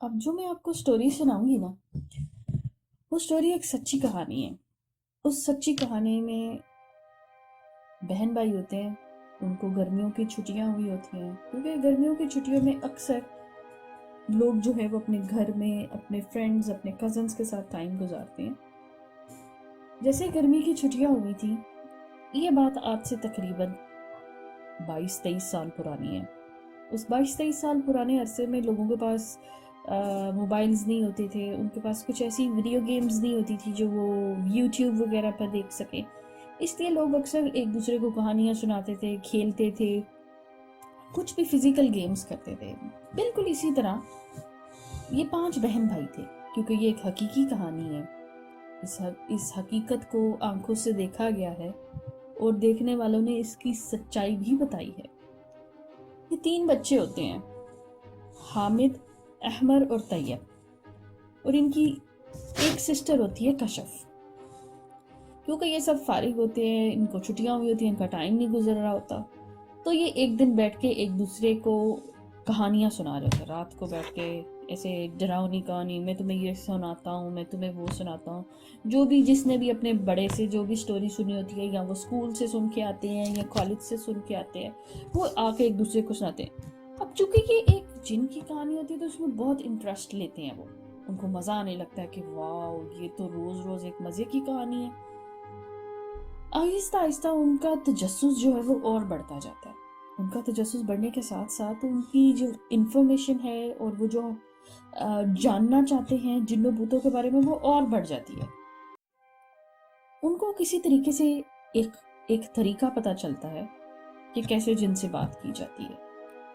अब जो मैं आपको स्टोरी सुनाऊंगी ना, वो स्टोरी एक सच्ची कहानी है। उस सच्ची कहानी में बहन भाई होते हैं, उनको गर्मियों की छुट्टियां हुई होती हैं, क्योंकि गर्मियों की छुट्टियों में अक्सर लोग जो है वो अपने घर में अपने फ्रेंड्स अपने कजन्स के साथ टाइम गुजारते हैं। जैसे गर्मी की छुट्टियां हुई थी, ये बात आज से तकरीबन 22-23 साल पुरानी है। उस 22-23 साल पुराने अरसे में लोगों के पास मोबाइल्स नहीं होते थे, उनके पास कुछ ऐसी वीडियो गेम्स नहीं होती थी जो वो यूट्यूब वगैरह पर देख सके। इसलिए लोग अक्सर एक दूसरे को कहानियाँ सुनाते थे, खेलते थे, कुछ भी फिजिकल गेम्स करते थे। बिल्कुल इसी तरह ये 5 बहन भाई थे, क्योंकि ये एक हकीकी कहानी है। इस हकीकत को आंखों से देखा गया है और देखने वालों ने इसकी सच्चाई भी बताई है। ये 3 बच्चे होते हैं, हामिद, अहमर और तैयब, और इनकी एक सिस्टर होती है कशफ। क्योंकि ये सब फारिग होते हैं, इनको छुट्टियां हुई होती हैं, इनका टाइम नहीं गुजर रहा होता, तो ये एक दिन बैठ के एक दूसरे को कहानियां सुना रहे थे। रात को बैठ के ऐसे डरावनी कहानी, मैं तुम्हें ये सुनाता हूँ, मैं तुम्हें वो सुनाता हूँ। जो भी जिसने भी अपने बड़े से जो भी स्टोरी सुनी होती है, या वो स्कूल से सुन के आते हैं या कॉलेज से सुन के आते हैं, वो आके एक दूसरे को सुनाते हैं। अब चूंकि ये एक जिन की कहानी होती है तो उसमें बहुत इंटरेस्ट लेते हैं वो, उनको मजा आने लगता है कि वाह, ये तो रोज रोज एक मजे की कहानी है। आहिस्ता आहिस्ता उनका तजस्सुस जो है वो और बढ़ता जाता है। उनका तजस्सुस बढ़ने के साथ साथ उनकी जो इंफॉर्मेशन है और वो जो जानना चाहते हैं जिन्नों भूतों के बारे में, वो और बढ़ जाती है। उनको किसी तरीके से एक एक तरीका पता चलता है कि कैसे जिन से बात की जाती है।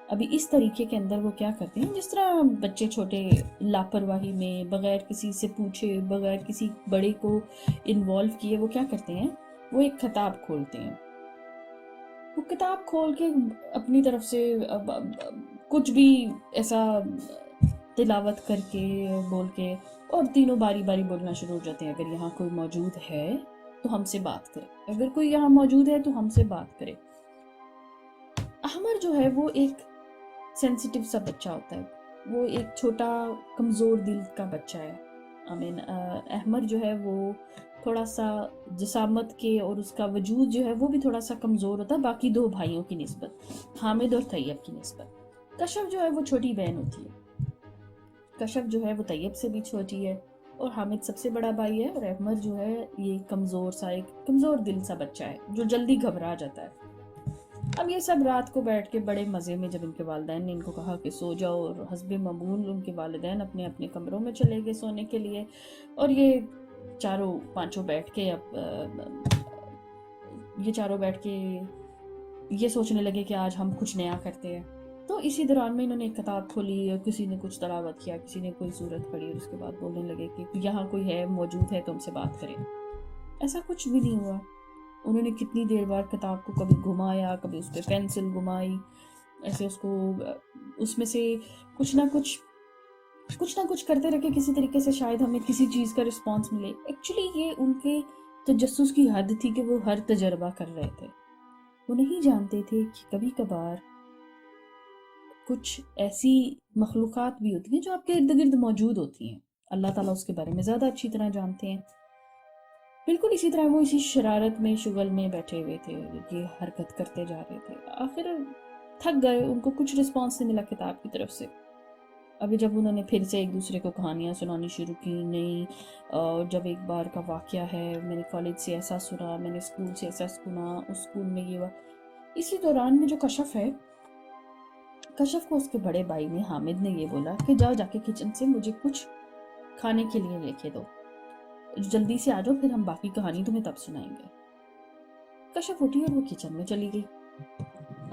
अभी इस तरीके के अंदर वो क्या करते हैं, जिस तरह बच्चे छोटे लापरवाही में बगैर किसी से पूछे, बगैर किसी बड़े को इन्वॉल्व किए, वो क्या करते हैं, वो एक किताब खोलते हैं। वो किताब खोल के अपनी तरफ से कुछ भी ऐसा तिलावत करके बोल के, और तीनों बारी बारी बोलना शुरू हो जाते हैं, अगर यहाँ कोई मौजूद है तो हमसे बात करे, अगर कोई यहाँ मौजूद है तो हमसे बात करे। अहमर जो है वो एक सेंसिटिव सा बच्चा होता है, वो एक छोटा कमज़ोर दिल का बच्चा है। अहमर जो है वो थोड़ा सा जिसामत के और उसका वजूद जो है वो भी थोड़ा सा कमज़ोर होता है बाकी 2 भाइयों की निस्बत, हामिद और तैयब की निस्बत। कशफ जो है वो छोटी बहन होती है। कशफ जो है वो तैयब से भी छोटी है, और हामिद सबसे बड़ा भाई है, और अहमर जो है ये कमज़ोर सा, एक कमज़ोर दिल सा बच्चा है जो जल्दी घबरा जाता है। अब ये सब रात को बैठ के बड़े मज़े में, जब इनके वालिदैन ने इनको कहा कि सो जाओ, और हस्बे ममून उनके वालिदैन अपने अपने कमरों में चले गए सोने के लिए, और ये चारों पांचों बैठ के ये सोचने लगे कि आज हम कुछ नया करते हैं। तो इसी दौरान में इन्होंने एक किताब खोली, और किसी ने कुछ तलावत किया, किसी ने कोई सूरत पढ़ी, और उसके बाद बोलने लगे कि यहाँ कोई है, मौजूद है तो हमसे बात करें। ऐसा कुछ भी नहीं हुआ। उन्होंने कितनी देर बाद किताब को कभी घुमाया, कभी उस पर पेंसिल घुमाई, ऐसे उसको उसमें से कुछ ना कुछ करते रहे, किसी तरीके से शायद हमें किसी चीज़ का रिस्पॉन्स मिले। एक्चुअली ये उनके तजस्सुस की हद थी कि वो हर तजर्बा कर रहे थे। वो नहीं जानते थे कि कभी कभार कुछ ऐसी मखलूक़ात भी होती हैं जो आपके इर्द गिर्द मौजूद होती हैं। अल्लाह ताला उसके बारे में ज़्यादा अच्छी तरह जानते हैं। बिल्कुल इसी तरह वो इसी शरारत में, शुगल में बैठे हुए थे, ये हरकत करते जा रहे थे। आखिर थक गए, उनको कुछ रिस्पॉन्स नहीं मिला किताब की तरफ से। अभी जब उन्होंने फिर से एक दूसरे को कहानियाँ सुनानी शुरू की, नहीं जब एक बार का वाक़या है, मैंने कॉलेज से ऐसा सुना, मैंने स्कूल से ऐसा सुना, उस स्कूल में ये हुआ। इसी दौरान में जो कशफ है, कशफ को उसके बड़े भाई ने, हामिद ने, ये बोला कि जाओ जाके किचन से मुझे कुछ खाने के लिए लेके दो, जल्दी से आ जाओ, फिर हम बाकी कहानी तुम्हें तब सुनाएंगे। कशफ उठी और वो किचन में चली गई।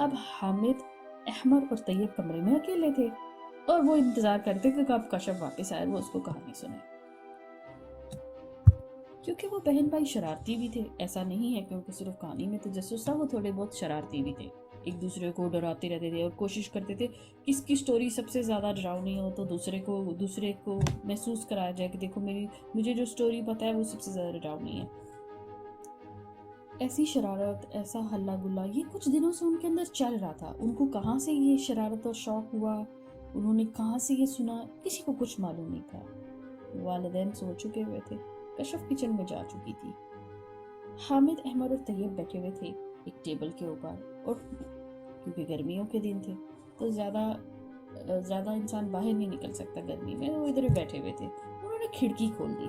अब हामिद, अहमर और तैयब कमरे में अकेले थे, और वो इंतजार करते कि कब कशफ वापस आए, वो उसको कहानी सुनाए। क्योंकि वो बहन भाई शरारती भी थे, ऐसा नहीं है क्योंकि सिर्फ कहानी में तजस्सुस था, वो थोड़े बहुत शरारती भी थे, एक दूसरे को डराते रहते थे और कोशिश करते थे किसकी स्टोरी सबसे ज़्यादा डरावनी हो, तो दूसरे को महसूस कराया जाए कि देखो मुझे जो स्टोरी पता है वो सबसे ज़्यादा डरावनी है। ऐसी शरारत, ऐसा हल्ला गुल्ला, ये कुछ दिनों से उनके अंदर चल रहा था। उनको कहाँ से ये शरारत और शौक हुआ, उन्होंने कहाँ से ये सुना, किसी को कुछ मालूम नहीं था। वालिदैन सो चुके हुए थे, कशफ किचन में जा चुकी थी। हामिद, अहमद और तैयब बैठे हुए थे एक टेबल के ऊपर, और क्योंकि गर्मियों के दिन थे तो ज़्यादा इंसान बाहर नहीं निकल सकता गर्मी में, वो इधर ही बैठे हुए थे। उन्होंने खिड़की खोल दी,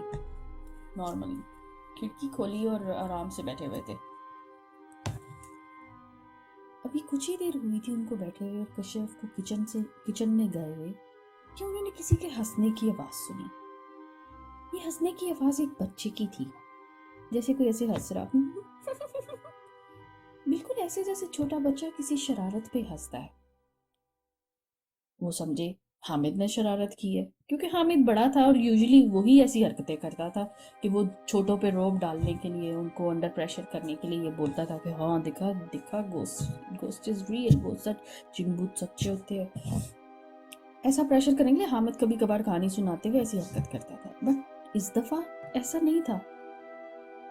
नॉर्मली खिड़की खोली और आराम से बैठे हुए थे। अभी कुछ ही देर हुई थी उनको बैठे हुए और कशफ को किचन में गए हुए कि उन्होंने किसी के हंसने की आवाज़ सुनी। ये हंसने की आवाज़ एक बच्चे की थी, जैसे कोई ऐसे हंस रहा बिल्कुल ऐसे जैसे छोटा बच्चा किसी शरारत पे हंसता है। वो समझे हामिद ने शरारत की है, क्योंकि हामिद बड़ा था और यूजुअली वही ऐसी हरकतें करता था कि वो छोटों पे रोब डालने के लिए, उनको अंडर प्रेशर करने के लिए ये बोलता था कि हाँ दिखा दिखा, गोस्ट इज रियल, वो सच, जिन भूत सच्चे होते हैं। ऐसा प्रेशर करने के लिए हामिद कभी कभार कहानी सुनाते हुए ऐसी हरकत करता था, बट इस दफा ऐसा नहीं था।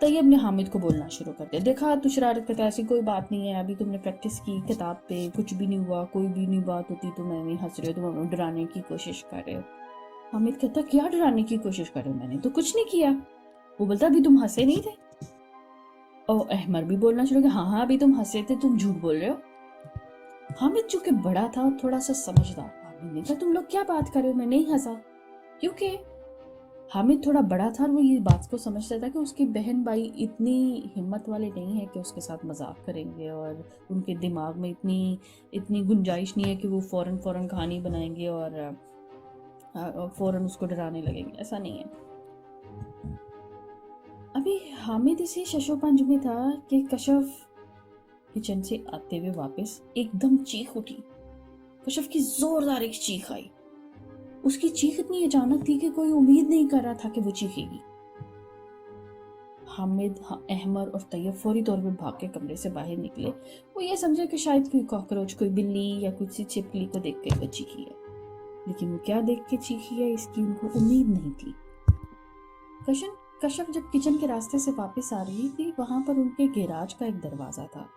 तैयब ने हामिद को बोलना शुरू कर दिया, देखा तू शरारत करता है, ऐसी कोई बात नहीं है, अभी तुमने प्रैक्टिस की किताब पे, कुछ भी नहीं हुआ, कोई भी नहीं बात होती, तुम नहीं हंस रहे हो, तुम हमें डराने की कोशिश कर रहे हो। हामिद कहता, क्या डराने की कोशिश कर रहे हो, मैंने तो कुछ नहीं किया। वो बोलता, अभी तुम हंसे नहीं थे। और अहमद भी बोलना शुरू किया, हाँ अभी तुम हंसे थे, तुम झूठ बोल रहे हो। हामिद चूंकि बड़ा था और थोड़ा सा समझदार, हामिद ने कहा, तुम लोग क्या बात कर रहे हो, मैं नहीं हंसा। क्योंकि हामिद थोड़ा बड़ा था और वो ये बात को समझता था कि उसकी बहन भाई इतनी हिम्मत वाले नहीं है कि उसके साथ मजाक करेंगे, और उनके दिमाग में इतनी गुंजाइश नहीं है कि वो फौरन कहानी बनाएंगे और फौरन उसको डराने लगेंगे, ऐसा नहीं है। अभी हामिद इसी शशोपंज में था कि कशफ किचन से आते हुए वापस एकदम चीख उठी। कशफ की जोरदार एक चीख आई। उसकी चीख इतनी अचानक थी कि कोई उम्मीद नहीं कर रहा था कि वो चीखेगी। हामिद, अहमद और तैयब फौरी तौर पर भाग के कमरे से बाहर निकले। वो ये समझे कि शायद कोई कॉकरोच, कोई बिल्ली या कुछ सी छिपकली को देख कर वो चीखी है, लेकिन वो क्या देख के चीखी है इसकी उनको उम्मीद नहीं थी। कशफ जब किचन के रास्ते से वापस आ रही थी, वहां पर उनके गैराज का एक दरवाजा था।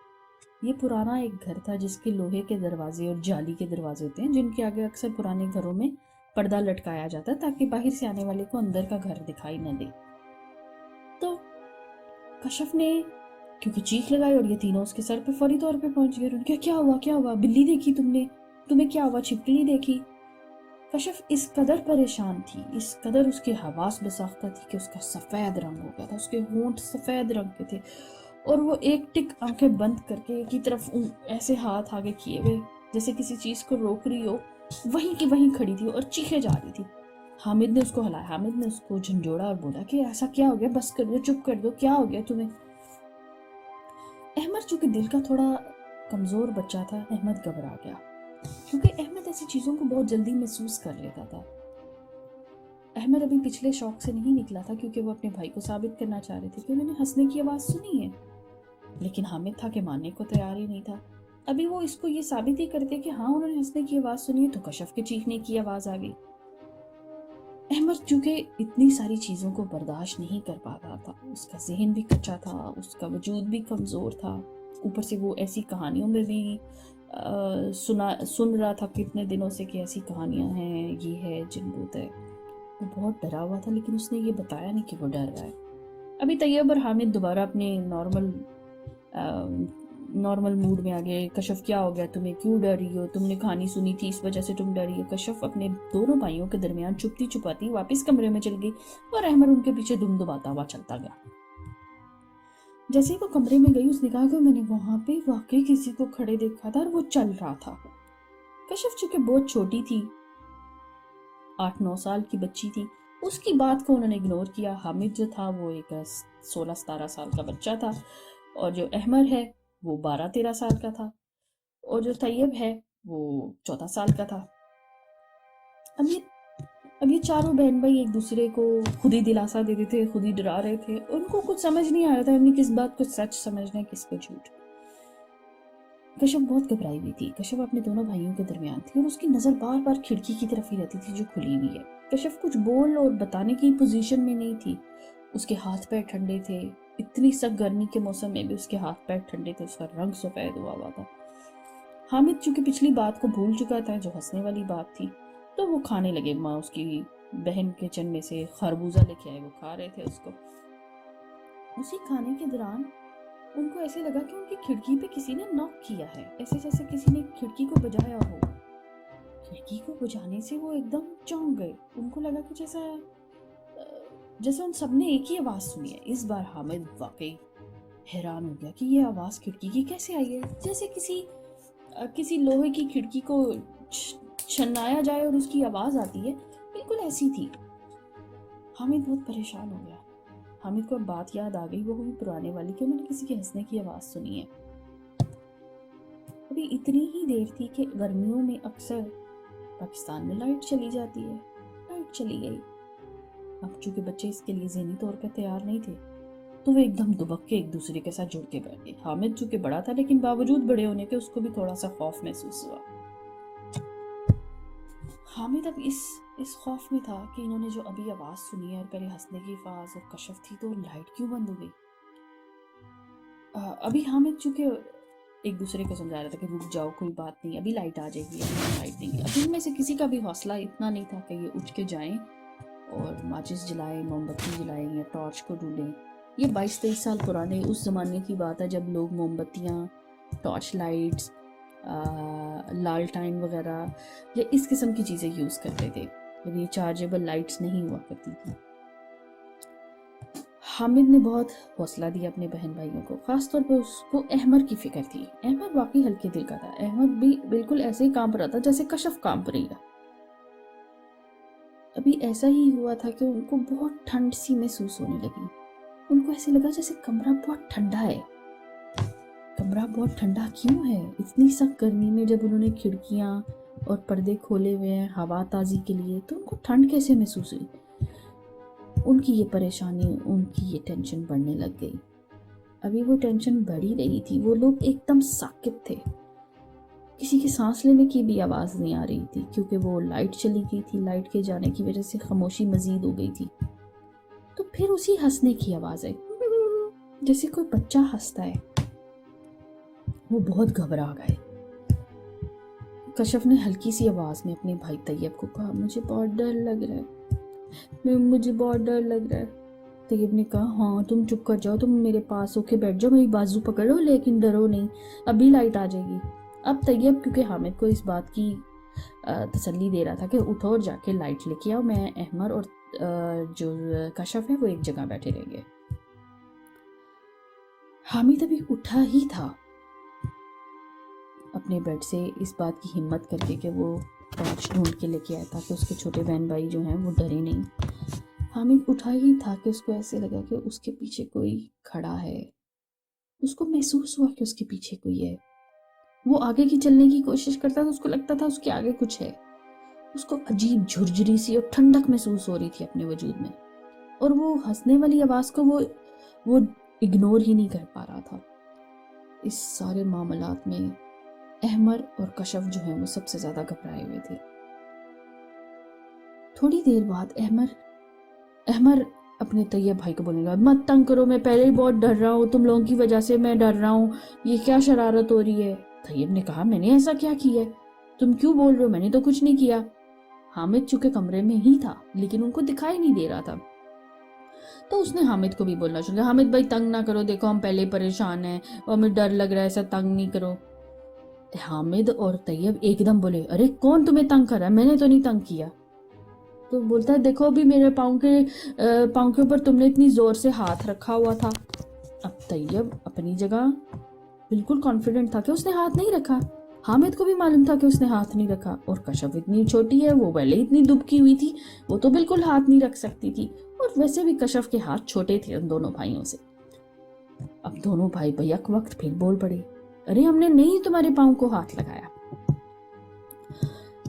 ये पुराना एक घर था जिसके लोहे के दरवाजे और जाली के दरवाजे होते हैं, जिनके आगे अक्सर पुराने घरों में पर्दा लटकाया जाता है ताकि बाहर से आने वाले को अंदर का घर दिखाई न दे। तो कशफ ने क्योंकि चीख लगाई और ये तीनों उसके सर पे फौरी तौर पे पहुंच गए। उन्होंने क्या हुआ, बिल्ली देखी तुमने, तुम्हें क्या हुआ, छिपकली देखी? कशफ इस कदर परेशान थी, इस कदर उसकी हवास बेसाख्ता थी कि उसका सफेद रंग हो गया था, उसके होंठ सफेद रंग के थे और वो एक टिक आंखें बंद करके की तरफ ऐसे हाथ आगे किए हुए जैसे किसी चीज को रोक रही हो, वहीं की वहीं खड़ी थी और चीखे जा रही थी। हामिद ने उसको हलाया, हामिद ने उसको झंझोड़ा और बोला कि ऐसा क्या हो गया, बस कर दो, चुप कर दो, क्या हो गया तुम्हें? अहमद चूंकि दिल का थोड़ा कमजोर बच्चा था, अहमद घबरा गया, क्योंकि अहमद ऐसी चीजों को बहुत जल्दी महसूस कर लेता था। अहमद अभी पिछले शौक से नहीं निकला था, क्योंकि वो अपने भाई को साबित करना चाह रहे थे कि उन्होंने हंसने की आवाज सुनी है, लेकिन हामिद था कि मानने को तैयार ही नहीं था। अभी वो इसको ये साबित ही करते कि हाँ उन्होंने हंसने की आवाज सुनी है, तो कशफ के चीखने की आवाज आ गई। अहमद चूंकि इतनी सारी चीजों को बर्दाश्त नहीं कर पा रहा था, उसका जहन भी कच्चा था, उसका वजूद भी कमजोर था, ऊपर से वो ऐसी कहानियों में भी सुन रहा था कितने दिनों से कि ऐसी कहानियां हैं, ये है, जिन भूत है। वो बहुत डरा हुआ था, लेकिन उसने ये बताया नहीं कि वो डर रहा है। अभी तैयब और हामिद दोबारा अपने नॉर्मल मूड में आ गए। कशफ क्या हो गया, तुम्हें क्यों डर रही हो, तुमने कहानी सुनी थी इस वजह से तुम डर रही हो? कशफ अपने दोनों भाइयों के दरमियान छुपती छुपाती वापस कमरे में चल गई और अहमद उनके पीछे दुमदुमाता हुआ चलता गया। जैसे ही वो कमरे में गई, उसने कहा कि मैंने वहां पे वाकई किसी को खड़े देखा था और वो चल रहा था। कशफ चूंकि बहुत छोटी थी, 8-9 साल की बच्ची थी, उसकी बात को उन्होंने इग्नोर किया। हामिद जो था वो एक 16-17 साल का बच्चा था, और जो अहमद है वो 12-13 साल का था, और जो तैयब है वो 14 साल का था। अब ये चारों बहन भाई एक दूसरे को खुद ही दिलासा देते थे, खुद ही डरा रहे थे। उनको कुछ समझ नहीं आ रहा था उन्हें किस बात को सच समझना है, किसको झूठ। कशफ बहुत घबराई हुई थी। कशफ अपने दोनों भाइयों के दरमियान थी और उसकी नजर बार बार खिड़की की तरफ ही रहती थी जो खुली हुई है। कशफ कुछ बोल और बताने की पोजीशन में नहीं थी। उसके हाथ पैर ठंडे थे, इतनी सख्त गर्मी के मौसम में भी उसके हाथ पैर ठंडे थे, उसका रंग सफेद हुआ था। हामिद चूंकि पिछली बात को भूल चुका था, जो हंसने वाली बात थी, تو وہ کھانے لگے. ماں اس کی بہن کچن میں سے خربوزہ لے کے آئے, وہ کھا رہے تھے اس کو. اسی کھانے کے دوران ان کو ایسے لگا کہ ان کی کھڑکی پہ کسی نے ناک کیا ہے, ایسے جیسے کسی نے کھڑکی کو بجایا ہو. کھڑکی کو بجانے سے وہ ایک دم چونک گئے. ان کو لگا کہ جیسے ان سب نے ایک ہی آواز سنی ہے. اس بار حامد واقعی حیران ہو گیا کہ یہ آواز کھڑکی کی کیسے آئی ہے, جیسے کسی لوہے کی کھڑکی کو چھنایا جائے اور اس کی آواز آتی ہے, بالکل ایسی تھی. حامد بہت پریشان ہو گیا. حامد کو اب بات یاد آ گئی, وہ بھی پرانے والی, کہ انہوں نے کسی کے ہنسنے کی آواز سنی ہے. ابھی اتنی ہی دیر تھی کہ گرمیوں میں اکثر پاکستان میں لائٹ چلی جاتی ہے. لائٹ چلی گئی. اب چونکہ بچے اس کے لیے ذہنی طور پر تیار نہیں تھے تو وہ ایک دم دبک کے ایک دوسرے کے ساتھ جڑ کے بیٹھ گئے. حامد چونکہ بڑا تھا لیکن باوجود بڑے ہونے کے اس کو بھی تھوڑا سا خوف محسوس ہوا. حامد اب اس خوف میں تھا کہ انہوں نے جو ابھی آواز سنی ہے اور پہلے ہنسنے کی آواز اور کشف تھی, تو لائٹ کیوں بند ہو گئی. ابھی حامد چونکہ ایک دوسرے کو سمجھا رہا تھا کہ رک جاؤ, کوئی بات نہیں, ابھی لائٹ آ جائے گی, ابھی لائٹ نہیں. ابھی ان میں سے کسی کا بھی حوصلہ اتنا نہیں تھا کہ یہ اٹھ کے جائیں اور ماچس جلائیں, موم بتی جلائیں یا ٹارچ کو ڈھونڈیں. یہ 22-23 سال پرانے اس زمانے کی بات ہے جب لوگ موم بتیاں, ٹارچ لائٹس, لالٹائن وغیرہ یا اس قسم کی چیزیں یوز کرتے تھے. ریچارجیبل لائٹس نہیں ہوا کرتی تھی. حامد نے بہت حوصلہ دیا اپنے بہن بھائیوں کو, خاص طور پہ اس کو احمر کی فکر تھی. احمر واقعی ہلکے دل کا تھا. احمد بھی بالکل ایسے ہی کانپ رہا تھا جیسے کشف کانپ رہی ہے. ابھی ایسا ہی ہوا تھا کہ ان کو بہت ٹھنڈ سی محسوس ہونے لگی. ان کو ایسے لگا جیسے کمرہ بہت ٹھنڈا ہے. کمرہ بہت ٹھنڈا کیوں ہے اتنی سخت گرمی میں؟ جب انہوں نے کھڑکیاں اور پردے کھولے ہوئے ہیں ہوا تازی کے لیے, تو ان کو ٹھنڈ کیسے محسوس ہوئی؟ ان کی یہ پریشانی, ان کی یہ ٹینشن بڑھنے لگ گئی. ابھی وہ ٹینشن بڑھ ہی رہی تھی. وہ لوگ ایک دم ساکت تھے. کسی کے سانس لینے کی بھی آواز نہیں آ رہی تھی کیونکہ وہ لائٹ چلی گئی تھی. لائٹ کے جانے کی وجہ سے خاموشی مزید ہو گئی تھی. تو پھر اسی ہنسنے کی آواز آئی, جیسے کوئی بچہ ہنستا ہے. وہ بہت گھبرا گئے. کشف نے ہلکی سی آواز میں اپنے بھائی طیب کو کہا, مجھے بہت ڈر لگ رہا ہے, مجھے بہت ڈر لگ رہا ہے. طیب نے کہا, ہاں تم چپ کر جاؤ, تم میرے پاس ہو کے بیٹھ جاؤ, میری بازو پکڑو, لیکن ڈرو نہیں, ابھی لائٹ آ جائے گی. اب طیب کیونکہ حامد کو اس بات کی تسلی دے رہا تھا کہ اٹھو اور جا کے لائٹ لے کے آؤ, میں احمر اور جو کشف ہے وہ ایک جگہ بیٹھے رہیں گے. حامد ابھی اٹھا ہی تھا اپنے بیڈ سے اس بات کی ہمت کر کے کہ وہ ٹارچ ڈھونڈ کے لے کے آیا تاکہ اس کے چھوٹے بہن بھائی جو ہیں وہ ڈرے نہیں. حامد اٹھا ہی تھا کہ اس کو ایسے لگا کہ اس کے پیچھے کوئی کھڑا ہے. اس کو محسوس ہوا کہ اس کے پیچھے کوئی ہے. وہ آگے کی چلنے کی کوشش کرتا تھا, اس کو لگتا تھا اس کے آگے کچھ ہے. اس کو عجیب جھرجھری سی اور ٹھنڈک محسوس ہو رہی تھی اپنے وجود میں, اور وہ ہنسنے والی آواز کو وہ اگنور ہی نہیں کر پا رہا تھا. اس سارے معاملات میں احمر اور کشف جو ہیں وہ سب سے زیادہ گھبرائے ہوئے تھے. تھوڑی دیر بعد احمر اپنے طیب بھائی کو بولنے لگا, مت تنگ کرو, میں پہلے ہی بہت ڈر رہا ہوں, تم لوگوں کی وجہ سے میں ڈر رہا ہوں, یہ کیا شرارت ہو رہی ہے؟ طیب نے کہا, میں نے ایسا کیا کیا ہے, تم کیوں بول رہے ہو, میں نے تو کچھ نہیں کیا. حامد چونکہ کمرے میں ہی تھا لیکن ان کو دکھائی نہیں دے رہا تھا, تو اس نے حامد کو بھی بولنا شروع کیا, حامد بھائی تنگ نہ کرو, دیکھو ہم پہلے پریشان ہیں اور ہمیں ڈر لگ رہا ہے, ایسا تنگ نہیں کرو. حامد اور طیب ایک دم بولے, ارے کون تمہیں تنگ کر رہا ہے, میں نے تو نہیں تنگ کیا. تو بولتا ہے, دیکھو ابھی میرے پاؤں کے اوپر تم نے اتنی زور سے ہاتھ رکھا ہوا تھا. اب طیب اپنی جگہ بالکل کانفیڈنٹ تھا کہ اس نے ہاتھ نہیں رکھا. حامد کو بھی معلوم تھا کہ اس نے ہاتھ نہیں رکھا, اور کشف اتنی چھوٹی ہے, وہ پہلے اتنی دبکی ہوئی تھی, وہ تو بالکل ہاتھ نہیں رکھ سکتی تھی, اور ویسے بھی کشف کے ہاتھ چھوٹے تھے ان دونوں بھائیوں سے. اب دونوں بھائی بیک وقت پھر بول پڑے, ارے ہم نے نہیں تمہارے پاؤں کو ہاتھ لگایا.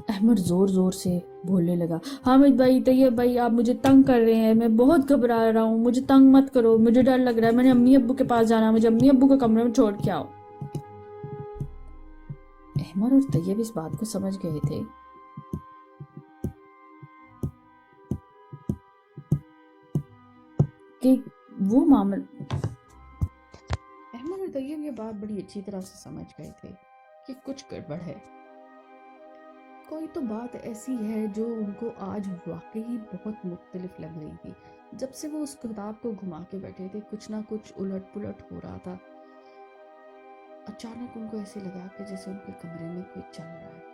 احمد زور زور سے بولنے لگا, حامد بھائی, طیب بھائی, آپ مجھے تنگ کر رہے ہیں, میں بہت گھبرا رہا ہوں, مجھے تنگ مت کرو, مجھے ڈر لگ رہا ہے, میں نے امی ابو کے پاس جانا, مجھے امی ابو کو کمرے میں چھوڑ کے آؤ. احمد اور طیب اس بات کو سمجھ گئے تھے کہ وہ احمد اور طیب یہ بات بڑی اچھی طرح سے سمجھ گئے تھے کہ کچھ گڑبڑ ہے, کوئی تو بات ایسی ہے جو ان کو آج واقعی بہت مختلف لگ رہی تھی۔ جب سے وہ اس کتاب کو گھما کے بیٹھے تھے کچھ نہ کچھ الٹ پلٹ ہو رہا تھا۔ اچانک ان کو ایسے لگا کہ جیسے ان کے کمرے میں کوئی چل رہا ہے۔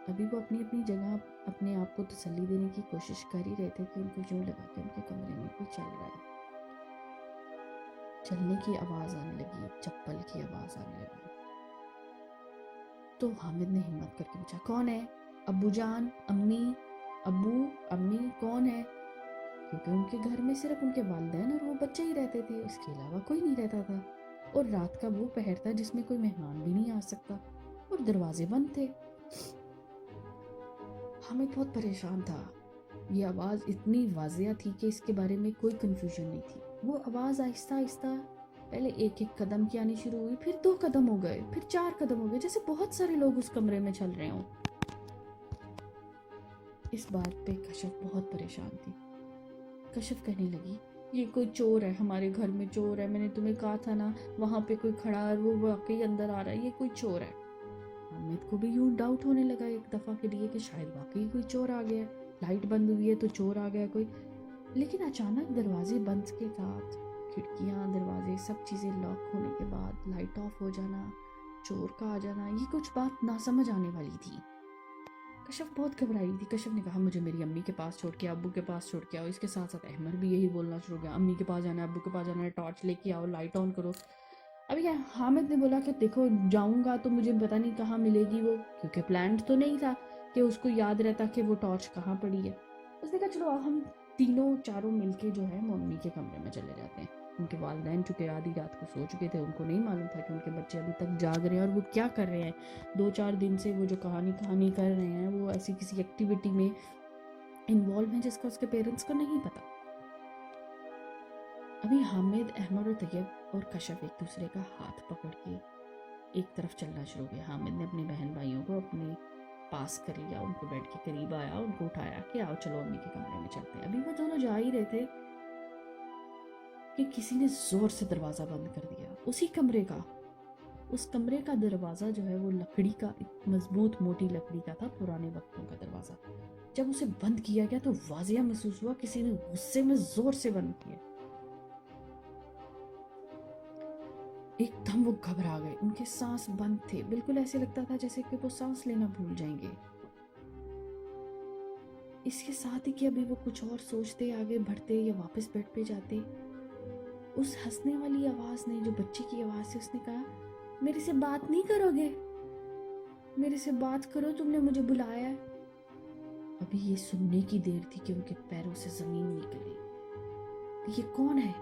ابھی وہ اپنی اپنی جگہ اپنے آپ کو تسلی دینے کی کوشش کر ہی رہے تھے کہ ان کو یوں لگا کہ ان کے کمرے میں کوئی چل رہا ہے۔ چلنے کی آواز آنے لگی، چپل کی آواز آنے لگی۔ تو حامد نے ہمت کر کے پوچھا، کون ہے؟ ابو جان، امی، ابو، امی کون ہے؟ کیونکہ ان کے گھر میں صرف ان کے والدین اور وہ بچے ہی رہتے تھے، اس کے علاوہ کوئی نہیں رہتا تھا، اور رات کا وہ پہر تھا جس میں کوئی مہمان بھی نہیں آ سکتا، اور دروازے بند تھے۔ حامد بہت پریشان تھا۔ یہ آواز اتنی واضح تھی کہ اس کے بارے میں کوئی کنفیوژن نہیں تھی۔ وہ آواز آہستہ آہستہ پہلے ایک ایک قدم کی آنی شروع ہوئی، پھر 2 قدم ہو گئے، پھر 4 قدم ہو گئے، جیسے بہت سارے لوگ اس کمرے میں چل رہے ہوں۔ اس بات پہ کشف بہت پریشان تھی۔ کشف کہنے لگی، یہ کوئی چور ہے، ہمارے گھر میں چور ہے، میں نے تمہیں کہا تھا نا وہاں پہ کوئی کھڑا ہے، وہ واقعی اندر آ رہا ہے، یہ کوئی چور ہے۔ حامد کو بھی یوں ڈاؤٹ ہونے لگا ایک دفعہ کے لیے کہ شاید واقعی کوئی چور آ گیا ہے، لائٹ بند ہوئی ہے تو چور آ گیا کوئی۔ لیکن اچانک دروازے بند کے ساتھ کھڑکیاں، دروازے، سب چیزیں لاک ہونے کے بعد لائٹ آف ہو جانا، چور کا آ جانا، یہ کچھ بات ناسمجھ آنے والی تھی۔ کشف بہت گھبرائی تھی۔ کشف نے کہا، مجھے میری امی کے پاس چھوڑ کے ابو کے پاس چھوڑ کے آؤ۔ اس کے ساتھ ساتھ احمد بھی یہی بولنا شروع کیا، امی کے پاس جانا ہے، ابو کے پاس جانا ہے، ٹارچ لے کے آؤ، لائٹ آن کرو۔ ابھی حامد نے بولا کہ دیکھو جاؤں گا تو مجھے پتہ نہیں کہاں ملے گی وہ، کیونکہ پلانٹ تو نہیں تھا کہ اس کو یاد رہتا کہ وہ ٹارچ کہاں پڑی ہے۔ اس نے کہا چلو ہم تینوں چاروں مل کے جو ہے وہ امی کے کمرے میں چلے جاتے ہیں۔ ان کے والدین چونکہ آدھی رات کو سو چکے تھے، ان کو نہیں معلوم تھا کہ ان کے بچے ابھی تک جاگ رہے ہیں اور وہ کیا کر رہے ہیں۔ 2-4 دن سے وہ جو کہانی کر رہے ہیں وہ ایسی کسی ایکٹیویٹی میں انوالو ہیں جس کا اس کے پیرنٹس کو نہیں پتا۔ ابھی حامد، احمد اور طیب اور کشف ایک دوسرے کا ہاتھ پکڑ کے ایک طرف چلنا شروع کیا۔ حامد نے اپنے بہن بھائیوں کو اپنے پاس کر لیا، ان کو بیڈ کے قریب آیا، ان کو اٹھایا کہ آؤ چلو امی کے کمرے میں چلتے ہیں۔ ابھی وہ دونوں جا ہی رہے تھے کہ کسی نے زور سے دروازہ بند کر دیا، اسی کمرے کا۔ اس کمرے کا دروازہ جو ہے وہ لکڑی کا، مضبوط موٹی لکڑی کا تھا، پرانے وقتوں کا دروازہ۔ جب اسے بند کیا گیا تو واضح محسوس ہوا کسی نے غصے میں زور سے بند کیا۔ ایک دم وہ گھبرا گئے، ان کے سانس بند تھے، بالکل ایسے لگتا تھا جیسے کہ وہ سانس لینا بھول جائیں گے۔ اس کے ساتھ ہی کہ ابھی وہ کچھ اور سوچتے، آگے بڑھتے یا واپس بیڈ پہ جاتے، اس ہنسنے والی آواز نے، جو بچے کی آواز سے، اس نے کہا، میرے سے بات نہیں کرو گے؟ میرے سے بات کرو، تم نے مجھے بلایا ہے۔ ابھی یہ سننے کی دیر تھی کہ ان کے پیروں سے زمین نکلی۔ یہ کون ہے؟